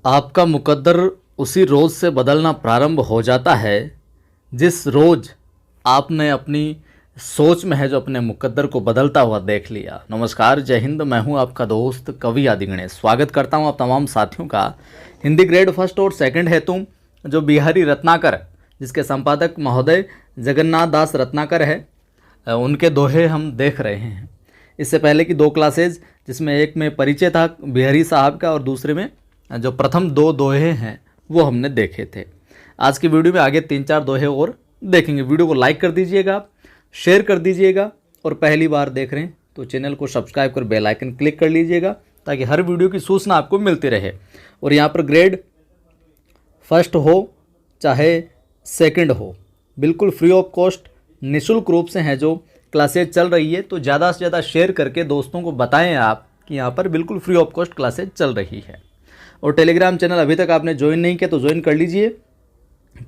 आपका मुकद्दर उसी रोज़ से बदलना प्रारंभ हो जाता है जिस रोज़ आपने अपनी सोच में है जो अपने मुकद्दर को बदलता हुआ देख लिया। नमस्कार, जय हिंद। मैं हूं आपका दोस्त कवि आदि गणेश। स्वागत करता हूं आप तमाम साथियों का हिंदी ग्रेड फर्स्ट और सेकंड हेतु जो बिहारी रत्नाकर, जिसके संपादक महोदय जगन्नाथ दास रत्नाकर है, उनके दोहे हम देख रहे हैं। इससे पहले की दो क्लासेज, जिसमें एक में परिचय था बिहारी साहब का और दूसरे में जो प्रथम दो दोहे हैं वो हमने देखे थे। आज की वीडियो में आगे 3-4 दोहे और देखेंगे। वीडियो को लाइक कर दीजिएगा, शेयर कर दीजिएगा और पहली बार देख रहे हैं तो चैनल को सब्सक्राइब कर बेल आइकन क्लिक कर लीजिएगा ताकि हर वीडियो की सूचना आपको मिलती रहे। और यहाँ पर ग्रेड फर्स्ट हो चाहे सेकंड हो, बिल्कुल फ्री ऑफ कॉस्ट निःशुल्क रूप से हैं जो क्लासेज चल रही है, तो ज़्यादा से ज़्यादा शेयर करके दोस्तों को बताएं आप कि यहाँ पर बिल्कुल फ्री ऑफ कॉस्ट क्लासेज चल रही है। और टेलीग्राम चैनल अभी तक आपने ज्वाइन नहीं किया तो ज्वाइन कर लीजिए।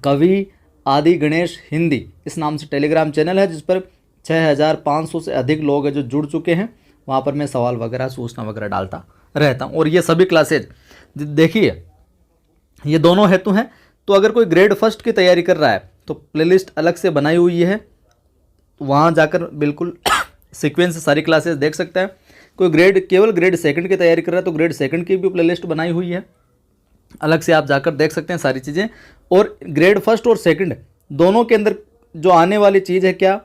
कवि आदि गणेश हिंदी इस नाम से टेलीग्राम चैनल है, जिस पर 6500 से अधिक लोग हैं जो जुड़ चुके हैं। वहाँ पर मैं सवाल वगैरह, सूचना वगैरह डालता रहता हूँ। और ये सभी क्लासेज देखिए, ये दोनों हेतु हैं। तो अगर कोई ग्रेड फर्स्ट की तैयारी कर रहा है तो प्लेलिस्ट अलग से बनाई हुई है, वहाँ जाकर बिल्कुल सीक्वेंस से सारी क्लासेस देख सकता है। कोई केवल ग्रेड सेकंड की तैयारी कर रहा है तो ग्रेड सेकंड की भी प्लेलिस्ट बनाई हुई है, अलग से आप जाकर देख सकते हैं सारी चीज़ें। और ग्रेड फर्स्ट और सेकंड दोनों के अंदर जो आने वाली चीज़ है क्या,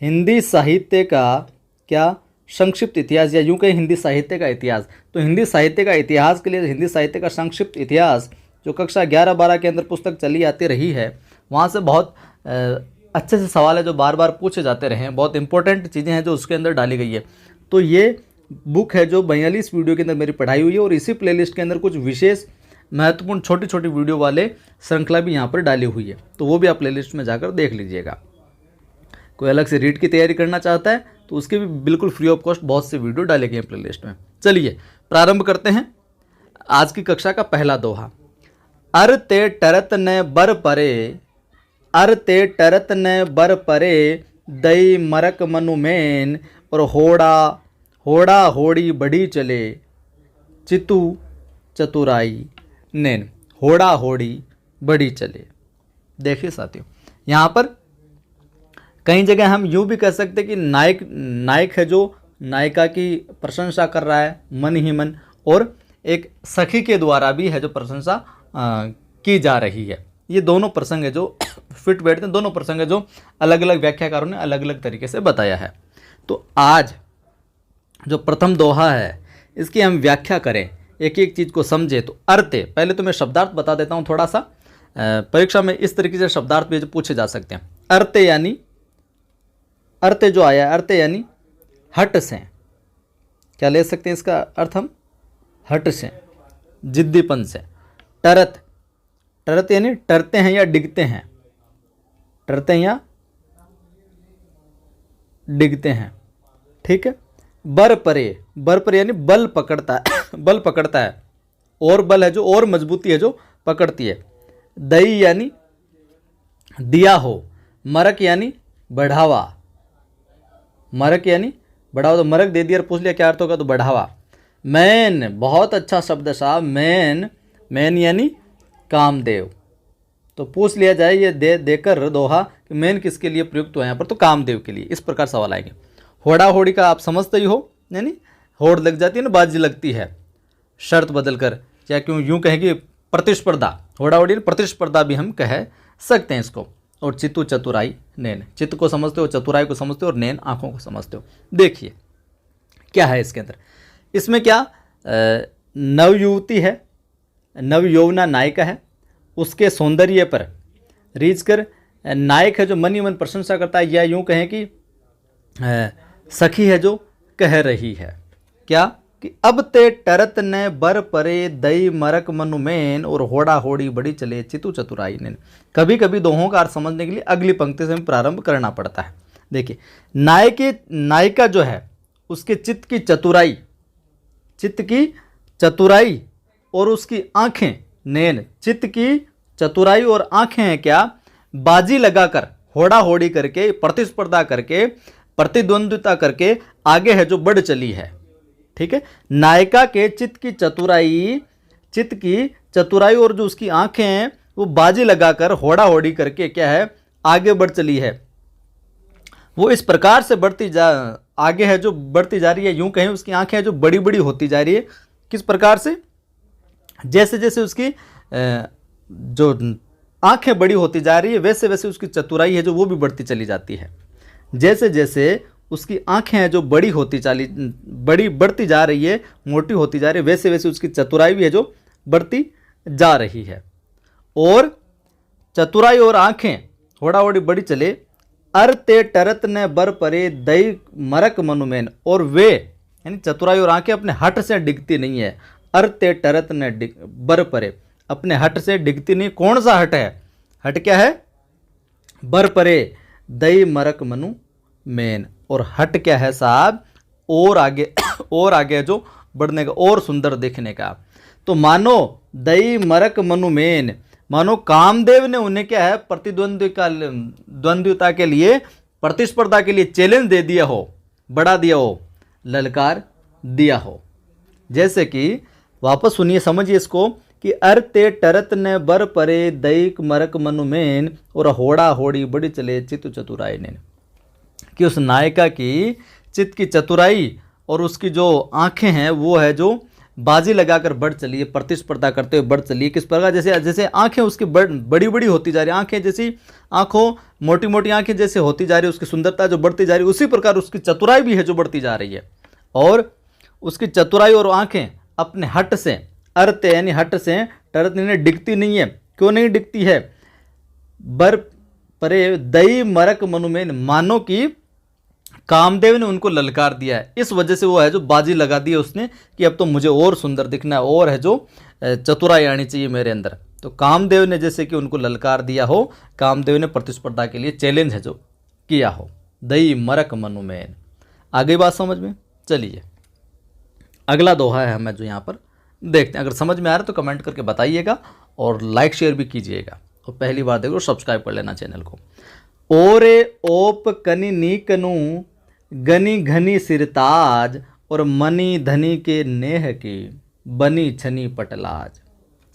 हिंदी साहित्य का क्या संक्षिप्त इतिहास, या यूँ कहें हिंदी साहित्य का इतिहास। तो हिंदी साहित्य का इतिहास के लिए हिंदी साहित्य का संक्षिप्त इतिहास जो कक्षा 11-12 के अंदर पुस्तक चली आती रही है, वहाँ से बहुत अच्छे से सवाल है जो बार बार पूछे जाते रहे हैं। बहुत इंपॉर्टेंट चीज़ें हैं जो उसके अंदर डाली गई है। तो ये बुक है जो 42 वीडियो के अंदर मेरी पढ़ाई हुई है। और इसी प्लेलिस्ट के अंदर कुछ विशेष महत्वपूर्ण छोटी छोटी वीडियो वाले श्रृंखला भी यहाँ पर डाली हुई है, तो वो भी आप प्लेलिस्ट में जाकर देख लीजिएगा। कोई अलग से रीड की तैयारी करना चाहता है तो उसके भी बिल्कुल फ्री ऑफ कॉस्ट बहुत से वीडियो डाले गए हैं प्लेलिस्ट में। चलिए प्रारंभ करते हैं आज की कक्षा का पहला दोहा। अर ते टरत न बर परे, अर ते टरत न बर परे, दई मरक मनुमेन, और होड़ा होड़ा होड़ी बढ़ी चले, चितू चतुराई नैन। होड़ा होड़ी बढ़ी चले। देखिए साथियों, यहाँ पर कई जगह हम यूँ भी कह सकते हैं कि नायक है जो नायिका की प्रशंसा कर रहा है मन ही मन, और एक सखी के द्वारा भी है जो प्रशंसा की जा रही है। ये दोनों प्रसंग है जो फिट बैठते हैं, दोनों प्रसंग है जो अलग अलग व्याख्याकारों ने अलग अलग तरीके से बताया है। तो आज जो प्रथम दोहा है इसकी हम व्याख्या करें, एक एक चीज़ को समझे। तो अर्थे, पहले तो मैं शब्दार्थ बता देता हूँ थोड़ा सा। परीक्षा में इस तरीके से शब्दार्थ भी पूछे जा सकते हैं। अर्थे यानी, अर्थे जो आया, अर्थे यानी हट से, क्या ले सकते हैं इसका अर्थ हम, हट से, जिद्दीपन से। टरत, टरत यानी टरते हैं या डिगते हैं, टरते हैं या डिगते हैं, ठीक है। बर परे, बर परे यानी बल पकड़ता है, बल पकड़ता है, और बल है जो, और मजबूती है जो पकड़ती है। दई यानी दिया हो, मरक यानी बढ़ावा, मरक यानी बढ़ावा। तो मरक दे दिया और पूछ लिया क्या अर्थ होगा, तो बढ़ावा। मैन, बहुत अच्छा शब्द साहब, मैन, मैन यानी कामदेव। तो पूछ लिया जाए ये देकर दोहा कि मैन किसके लिए प्रयुक्त हुआ यहाँ पर, तो कामदेव के लिए। इस प्रकार सवाल आएंगे। होड़ा होड़ी का आप समझते ही हो, यानी होड़ लग जाती है ना, बाजी लगती है शर्त बदल कर, या क्यों यूँ कहें कि प्रतिस्पर्धा, होड़ा होड़ी प्रतिस्पर्धा भी हम कह सकते हैं इसको। और चित्तू चतुराई नैन, चित्त को समझते हो, चतुराई को समझते हो, और नैन आंखों को समझते हो। देखिए क्या है इसके अंदर। इसमें क्या नवयुवती है, नवयौवना नायिका है, उसके सौंदर्य पर रीझ कर नायक है जो मन ही मन प्रशंसा करता है, या यूँ कहें कि सखी है जो कह रही है क्या, कि अब ते टरत न बर परे, दई मरक मनुमेन, और होड़ा होड़ी बड़ी चले, चितु चतुराई नैन। कभी कभी दोहों का अर्थ समझने के लिए अगली पंक्ति से प्रारंभ करना पड़ता है। देखिए, नायिका जो है उसके चित्त की चतुराई, चित्त की चतुराई और उसकी आंखें, नैन, चित्त की चतुराई और आंखें हैं क्या, बाजी लगाकर, होड़ा होड़ी करके, प्रतिस्पर्धा करके, प्रतिद्वंद्विता करके आगे है जो बढ़ चली है। ठीक है, नायिका के चित्त की चतुराई चित्त की चतुराई और जो उसकी आंखें हैं वो बाजी लगाकर होड़ा होड़ी करके क्या है आगे बढ़ चली है। वो इस प्रकार से आगे है जो बढ़ती जा रही है, यूं कहें उसकी आंखें हैं जो बड़ी बड़ी होती जा रही है। किस प्रकार से? जैसे जैसे उसकी जो आंखें बड़ी होती जा रही है वैसे वैसे उसकी चतुराई है जो वो भी बढ़ती चली जाती है। जैसे जैसे उसकी आंखें हैं जो बढ़ती जा रही है, मोटी होती जा रही है, वैसे वैसे उसकी चतुराई भी है जो बढ़ती जा रही है। और चतुराई और आंखें होड़ा होड़ी बड़ी चले, अरते टरत ने बर परे दई मरक मनुमेन, और वे यानी चतुराई और आंखें अपने हट से डिगती नहीं है। अरते टरत ने बर परे, अपने हट से डिगती नहीं। कौन सा हट है? हट क्या है? बर परे दई मरक मनु मेन। और हट क्या है साहब? और आगे और आगे जो बढ़ने का, और सुंदर दिखने का। तो मानो दई मरक मनु मेन, मानो कामदेव ने उन्हें क्या है द्वंद्विता के लिए, प्रतिस्पर्धा के लिए चैलेंज दे दिया हो, बढ़ा दिया हो, ललकार दिया हो। जैसे कि वापस सुनिए, समझिए इसको कि अरते टरत ने बर परे दैक मरक मनुमेन, और होड़ा होड़ी बड़ी चले चित्त चतुराई ने। कि उस नायिका की चित्त की चतुराई और उसकी जो आंखें हैं वो है जो बाजी लगाकर बढ़ चली है, प्रतिस्पर्धा करते हुए बढ़ चली है। किस प्रकार? जैसे जैसे आंखें उसकी बड़ी बड़ी होती जा रही है, आंखें जैसी आंखों मोटी मोटी आंखें जैसे होती जा रही है, उसकी सुंदरता जो बढ़ती जा रही है, उसी प्रकार उसकी चतुराई भी है जो बढ़ती जा रही है। और उसकी चतुराई और आंखें अपने हट से, अर्थ यानी हट से, टरत ने डिगती नहीं है। क्यों नहीं डिगती है? बर परे दई मरक मनुमेन, मानो कि कामदेव ने उनको ललकार दिया है। इस वजह से वो है जो बाजी लगा दी है उसने कि अब तो मुझे और सुंदर दिखना है, और है जो चतुराई आनी चाहिए मेरे अंदर। तो कामदेव ने जैसे कि उनको ललकार दिया हो, कामदेव ने प्रतिस्पर्धा के लिए चैलेंज है जो किया हो। दई मरक मनुमेन। आगे बात समझ में? चलिए अगला दोहा है हमें जो यहाँ पर देखते हैं। अगर समझ में आ रहा है तो कमेंट करके बताइएगा और लाइक शेयर भी कीजिएगा। और पहली बार देखो सब्सक्राइब कर लेना चैनल को। ओरे ओप कनि नीकनु गनी घनी सिरताज, और मनी धनी के नेह की बनी छनी पटलाज।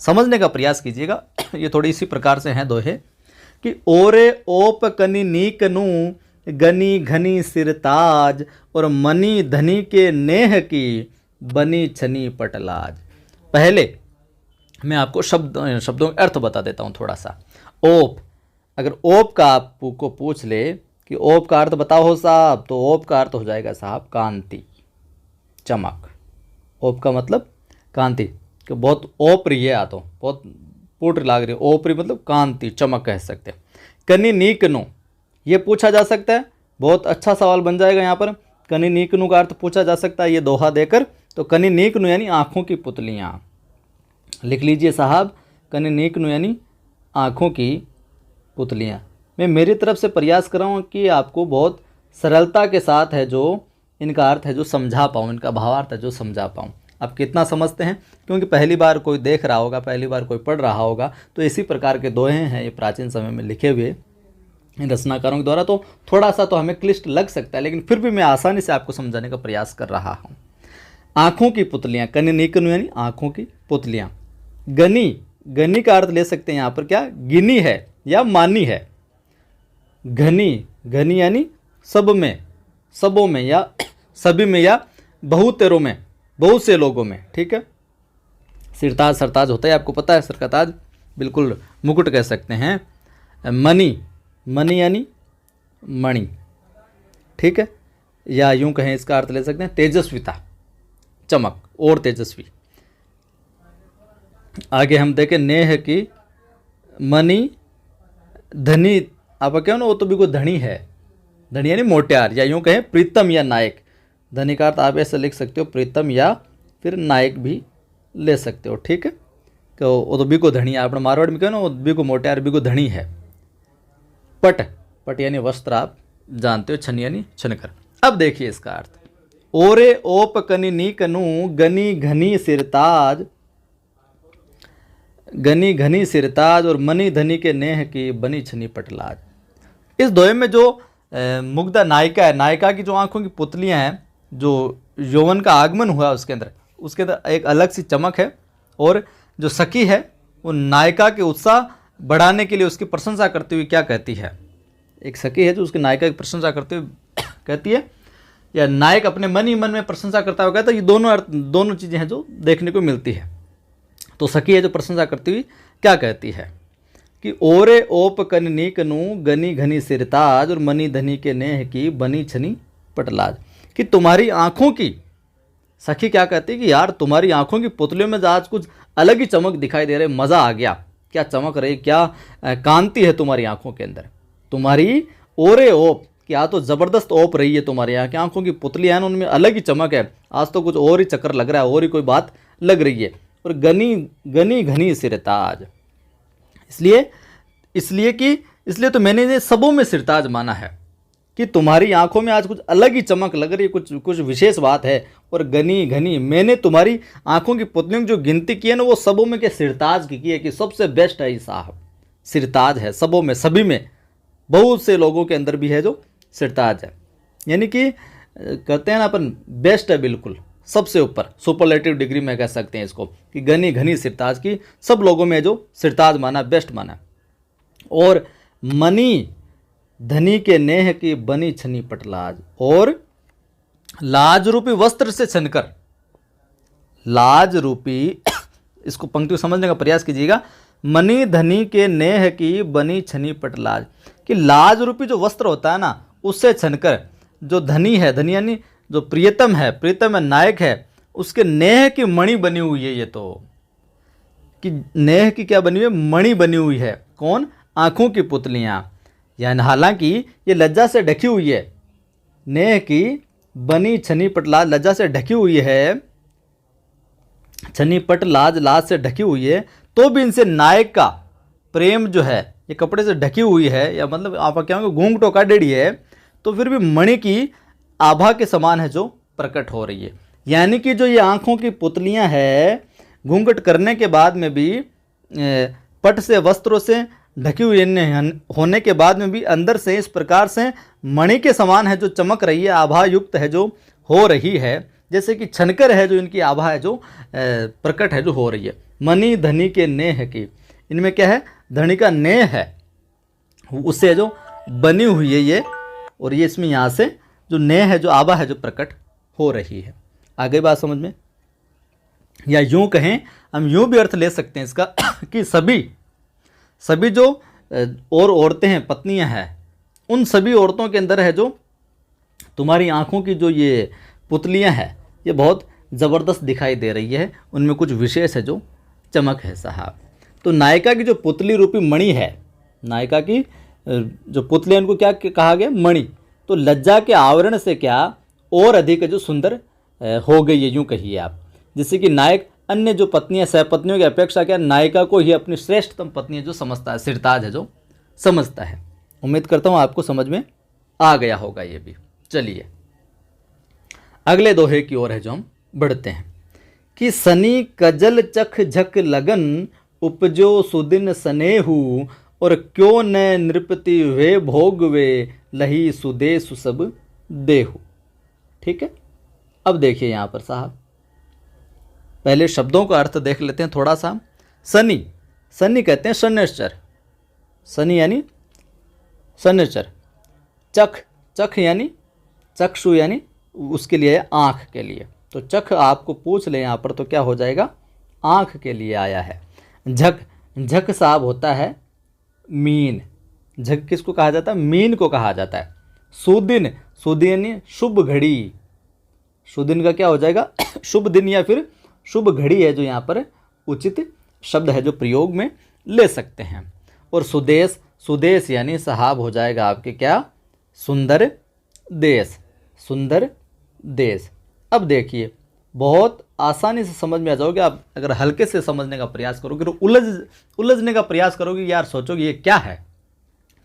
समझने का प्रयास कीजिएगा। ये थोड़ी इसी प्रकार से हैं दोहे कि ओरे ओप कनि नीकनु गनी घनी सिरताज, और मनी धनी के नेह की बनी छनी पटलाज। पहले मैं आपको शब्दों का अर्थ बता देता हूँ थोड़ा सा। ओप, अगर ओप का आपको पूछ ले कि ओप का अर्थ बताओ हो साहब, तो ओप का अर्थ हो जाएगा साहब कांति, चमक। ओप का मतलब कांति, कि बहुत ओपरी है, आ तो बहुत पुट लाग रही है। ओपरी मतलब कांति, चमक कह सकते हैं। कनि नीकनु, ये पूछा जा सकता है, बहुत अच्छा सवाल बन जाएगा यहाँ पर। कनि नीकनु का अर्थ पूछा जा सकता है ये दोहा देकर। तो कनि नीकनु यानी आँखों की पुतलियाँ, लिख लीजिए साहब। कनि नीकनु यानी आँखों की पुतलियाँ। मैं मेरी तरफ से प्रयास कर रहा हूँ कि आपको बहुत सरलता के साथ है जो इनका अर्थ है जो समझा पाऊँ, इनका भावार्थ है जो समझा पाऊँ। आप कितना समझते हैं? क्योंकि पहली बार कोई देख रहा होगा, पहली बार कोई पढ़ रहा होगा, तो इसी प्रकार के दोहे हैं ये प्राचीन समय में लिखे हुए इन रचनाकारों के द्वारा। तो थोड़ा सा तो हमें क्लिष्ट लग सकता है, लेकिन फिर भी मैं आसानी से आपको समझाने का प्रयास कर रहा हूँ। आँखों की पुतलियाँ, कनि नीकनु यानी आँखों की पुतलियाँ। गनी, गनी का अर्थ ले सकते हैं यहाँ पर क्या? गिनी है या मानी है। घनी, घनी यानी सब में, सबों में या सभी में या बहुतेरों में, बहुत से लोगों में, ठीक है। सिरताज, सरताज होता है आपको पता है, सर का ताज, बिल्कुल मुकुट कह सकते हैं। मनी, मनी यानी मणि, ठीक है। या यूं कहें इसका अर्थ ले सकते हैं तेजस्विता, चमक और तेजस्वी। आगे हम देखें नेह की मनी धनी, आप क्या ना वो तो भी कोई धनी है, धनी यानी मोटियार, या यूं कहें प्रीतम या नायक। धनी का अर्थ आप ऐसे लिख सकते हो प्रीतम या फिर नायक भी ले सकते हो, ठीक है। तो वो तो भी को धनी है, अपने मारवाड़ में कहो ना वो भी को मोटियार, भी को धनी है। पट, पट यानी वस्त्र, आप जानते हो। छन यानी छनकर। अब देखिए इसका अर्थ। ओरे ओप कनि नीकनु गनी घनी सिरताज, गनी घनी सिरताज, और मनी धनी के नेह की बनी छनी पटलाज। इस दोहे में जो मुग्धा नायिका है, नायिका की जो आंखों की पुतलियां हैं, जो यौवन का आगमन हुआ उसके अंदर एक अलग सी चमक है। और जो सखी है वो नायिका के उत्साह बढ़ाने के लिए उसकी प्रशंसा करती हुई क्या कहती है। एक सखी है जो उसके नायिका की प्रशंसा करते हुए कहती है, या नायक अपने मन ही मन में प्रशंसा करता हुआ कहता है। ये दोनों चीज़ें हैं जो देखने को मिलती है। तो सखी है जो प्रशंसा करती हुई क्या कहती है कि ओरे ओप कननी कनु गनी घनी सिरताज और मनी धनी के नेह की बनी छनी पटलाज। कि तुम्हारी आंखों की, सखी क्या कहती है कि यार तुम्हारी आंखों की पुतलियों में आज कुछ अलग ही चमक दिखाई दे रही, मज़ा आ गया, क्या चमक रही, क्या कांति है तुम्हारी आंखों के अंदर। तुम्हारी ओरे ओप, क्या तो ज़बरदस्त ओप रही है तुम्हारी यहाँ की आंखों की पुतलियाँ हैं, उनमें अलग ही चमक है। आज तो कुछ और ही चक्कर लग रहा है, और ही कोई बात लग रही है। और गनी गनी घनी सिरताज, इसलिए तो मैंने ये सबों में सिरताज माना है कि तुम्हारी आंखों में आज कुछ अलग ही चमक लग रही है, कुछ विशेष बात है। और गनी घनी, मैंने तुम्हारी आंखों की पुतलियों की जो गिनती की है ना, वो सबों में क्या सिरताज की है कि सबसे बेस्ट है ये साहब, सिरताज है सबों में, सभी में, बहुत से लोगों के अंदर भी है जो सिरताज है। यानी कि कहते हैं ना अपन, बेस्ट है, बिल्कुल सबसे ऊपर, सुपरलेटिव डिग्री में कह सकते हैं इसको कि गनी घनी सिरताज की सब लोगों में जो सिरताज माना, बेस्ट माना। और मनी धनी के नेह की बनी छनी पटलाज, और लाज रूपी वस्त्र से छनकर, लाज रूपी इसको पंक्ति समझने का प्रयास कीजिएगा। मनी धनी के नेह की बनी छनी पटलाज, कि लाज रूपी जो वस्त्र होता है ना, उससे छनकर जो धनी है, धनी यानी जो प्रियतम है नायक है, उसके नेह की मणि बनी हुई है। ये तो कि नेह की क्या बनी हुई है, मणि बनी हुई है। कौन? आंखों की पुतलियां। यानी हालांकि ये लज्जा से ढकी हुई है, नेह की बनी छनी पटलाज लज्जा से ढकी हुई है, छनी पट लाज से ढकी हुई है, तो भी इनसे नायक का प्रेम जो है, ये कपड़े से ढकी हुई है, या मतलब आप क्या होंगे घूंघ टोका डेढ़ी है, तो फिर भी मणि की आभा के समान है जो प्रकट हो रही है। यानी कि जो ये आंखों की पुतलियां है, घूंघट करने के बाद में भी, पट से वस्त्रों से ढकी हुई होने के बाद में भी अंदर से इस प्रकार से मणि के समान है जो चमक रही है, आभा युक्त है जो हो रही है, जैसे कि छनकर है जो इनकी आभा है जो प्रकट है जो हो रही है। मणि धनी के नेह की, इनमें क्या है, धनी का नेह है, उससे जो बनी हुई है ये, और ये इसमें यहाँ से जो नेह है जो आभा है जो प्रकट हो रही है। आगे बात समझ में, या यूं कहें, हम यूं भी अर्थ ले सकते हैं इसका कि सभी जो और औरतें हैं, पत्नियां हैं, उन सभी औरतों के अंदर है जो तुम्हारी आंखों की जो ये पुतलियां हैं, ये बहुत ज़बरदस्त दिखाई दे रही है, उनमें कुछ विशेष है जो चमक है साहब। तो नायिका की जो पुतली रूपी मणि है, नायिका की जो पुतली है उनको क्या कहा गया, मणि। तो लज्जा के आवरण से क्या और अधिक जो सुंदर हो गई है, यूँ कहिए आप। जैसे कि नायक अन्य जो पत्नियां, सहपत्नियों की अपेक्षा क्या नायिका को ही अपनी श्रेष्ठतम पत्नी जो समझता है, सिरताज है जो समझता है। उम्मीद करता हूँ आपको समझ में आ गया होगा ये भी। चलिए अगले दोहे की ओर है जो हम बढ़ते हैं कि सनी कजल चख झक लगन उपजो सुदिन सनेहू, और क्यों न नृपति वे भोग वे लही सुदेशु सब देहु। ठीक है, अब देखिए यहाँ पर साहब, पहले शब्दों का अर्थ देख लेते हैं थोड़ा सा। सनी कहते हैं शनैश्चर, सनी यानी शनैश्चर। चख यानी चक्षु, यानी उसके लिए आँख के लिए। तो चख आपको पूछ ले यहाँ पर तो क्या हो जाएगा, आँख के लिए आया है। झक साहब होता है मीन। झक किसको कहा जाता है, मीन को कहा जाता है। सुदिन यानी शुभ घड़ी, सुदिन का क्या हो जाएगा, शुभ दिन या फिर शुभ घड़ी है जो यहाँ पर उचित शब्द है जो प्रयोग में ले सकते हैं। और सुदेश यानी साहब हो जाएगा आपके क्या, सुंदर देश। अब देखिए बहुत आसानी से समझ में आ जाओगे आप अगर हल्के से समझने का प्रयास करोगे, तो उलझने का प्रयास करोगे, यार सोचोगे ये क्या है,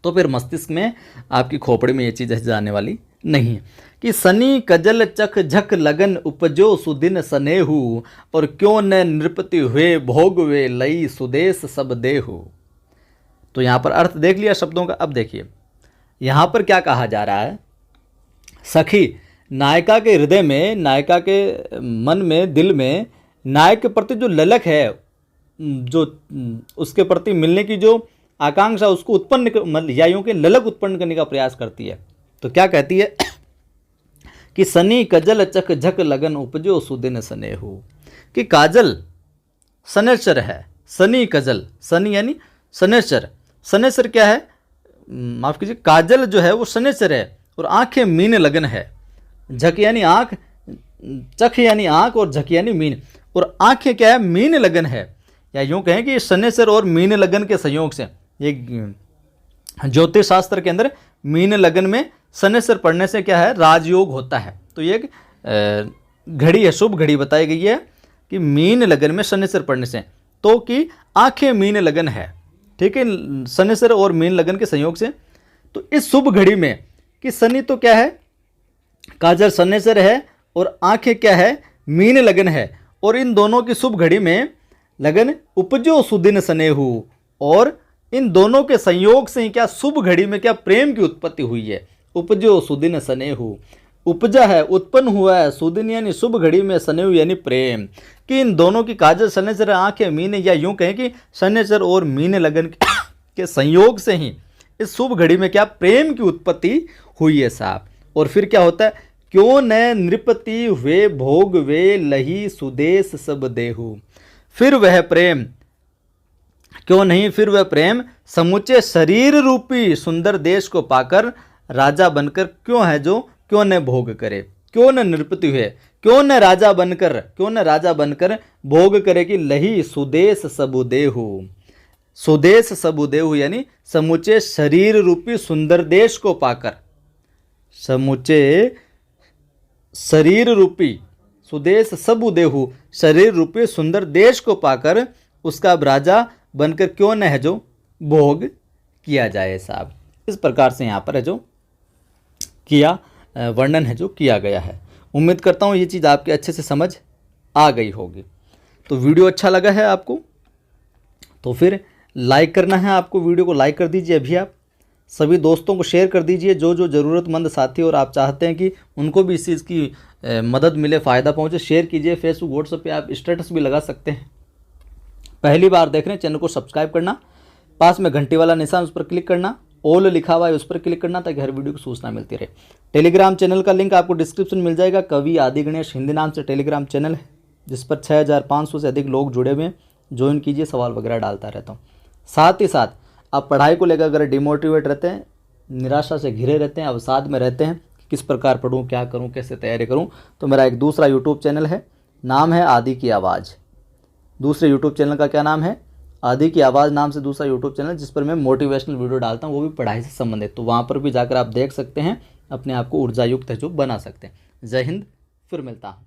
तो फिर मस्तिष्क में आपकी खोपड़ी में ये चीज़ जाने वाली नहीं है। कि सनी कजल चख झक लगन उपजो सुदिन सनेहू, और क्यों न नृपति हुए भोग वे लई सुदेश सब देहु। तो यहाँ पर अर्थ देख लिया शब्दों का। अब देखिए यहाँ पर क्या कहा जा रहा है, सखी नायिका के हृदय में, नायिका के मन में, दिल में नायक के प्रति जो ललक है जो उसके प्रति मिलने की जो आकांक्षा उसको उत्पन्न मतलब या यूं कि ललक उत्पन्न करने का प्रयास करती है। तो क्या कहती है कि सनी कजल चक झक लगन उपजो सुदिन स्नेहु, कि काजल शनैश्चर है, सनी कजल, सनी यानी शनैश्चर, शनैश्चर क्या है, माफ कीजिए, काजल जो है वो शनैश्चर है और आंखें मीन लगन है। झक यानी आंख, चख यानी आंख और झक यानी मीन, और आंखें क्या है, मीन लगन है, या यूं कहें कि शनैश्चर और मीन लगन के संयोग से, ये ज्योतिष शास्त्र के अंदर मीन लगन में शनैश्चर पढ़ने से क्या है, राजयोग होता है। तो ये एक घड़ी है, शुभ घड़ी बताई गई है कि मीन लगन में शनैश्चर पढ़ने से, तो कि आंखें मीन लगन है, ठीक है, शनैश्चर और मीन लगन के संयोग से। तो इस शुभ घड़ी में कि शनि तो क्या है, काजल शनैश्चर है और आंखें क्या है, मीन लगन है, और इन दोनों की शुभ घड़ी में लगन उपजो सुदिन स्नेहु, और इन दोनों के संयोग से ही क्या शुभ घड़ी में क्या प्रेम की उत्पत्ति हुई है। उपजो सुदिन स्नेहु, उपजा है, उत्पन्न हुआ है, सुदिन यानी शुभ घड़ी में, स्नेहु यानी प्रेम, कि इन दोनों की काजल शनैश्चर आंखें मीन, या यूं कहें कि शनैश्चर और मीन लगन के संयोग से ही इस शुभ घड़ी में क्या प्रेम की उत्पत्ति हुई है साहब। और फिर क्या होता है, क्यों न नृपति हुए भोग वे लही सुदेश सब देहु, फिर वह प्रेम, क्यों नहीं फिर वह प्रेम समूचे शरीर रूपी सुंदर देश को पाकर राजा बनकर क्यों है जो, क्यों न भोग करे, क्यों न नृपति हुए, क्यों न राजा बनकर, क्यों न राजा बनकर भोग करे कि लही सुदेश सबुदेहु, सुदेश सबुदेहु यानी समूचे शरीर रूपी सुंदर देश को पाकर, समूचे शरीर रूपी सुदेश सबुदेहु, शरीर रूपी सुंदर देश को पाकर उसका अब राजा बनकर क्यों न है जो भोग किया जाए साहब। इस प्रकार से यहाँ पर है जो किया वर्णन है जो किया गया है। उम्मीद करता हूँ ये चीज़ आपके अच्छे से समझ आ गई होगी। तो वीडियो अच्छा लगा है आपको तो फिर लाइक करना है आपको, वीडियो को लाइक कर दीजिए अभी आप, सभी दोस्तों को शेयर कर दीजिए जो जो ज़रूरतमंद साथी और आप चाहते हैं कि उनको भी इस चीज़ की मदद मिले, फ़ायदा पहुँचे, शेयर कीजिए। फेसबुक व्हाट्सएप पे आप स्टेटस भी लगा सकते हैं। पहली बार देख रहे हैं चैनल को सब्सक्राइब करना, पास में घंटी वाला निशान उस पर क्लिक करना, ऑल लिखा हुआ है उस पर क्लिक करना ताकि हर वीडियो की सूचना मिलती रहे। टेलीग्राम चैनल का लिंक आपको डिस्क्रिप्शन मिल जाएगा। कवि आदि गणेश हिंदी नाम से टेलीग्राम चैनल है जिस पर 6500 से अधिक लोग जुड़े हुए हैं। ज्वाइन कीजिए, सवाल वगैरह डालता रहता हूँ। साथ ही साथ आप पढ़ाई को लेकर अगर डिमोटिवेट रहते हैं, निराशा से घिरे रहते हैं, अवसाद में रहते हैं, किस प्रकार पढ़ूँ, क्या करूँ, कैसे तैयारी करूँ, तो मेरा एक दूसरा यूट्यूब चैनल है, नाम है आदि की आवाज़। दूसरे यूट्यूब चैनल का क्या नाम है, आदि की आवाज़ नाम से दूसरा यूट्यूब चैनल, जिस पर मैं मोटिवेशनल वीडियो डालता हूँ, वो भी पढ़ाई से संबंधित। तो वहाँ पर भी जाकर आप देख सकते हैं, अपने आप को ऊर्जा युक्त है जो बना सकते हैं। जय हिंद, फिर मिलता हूँ।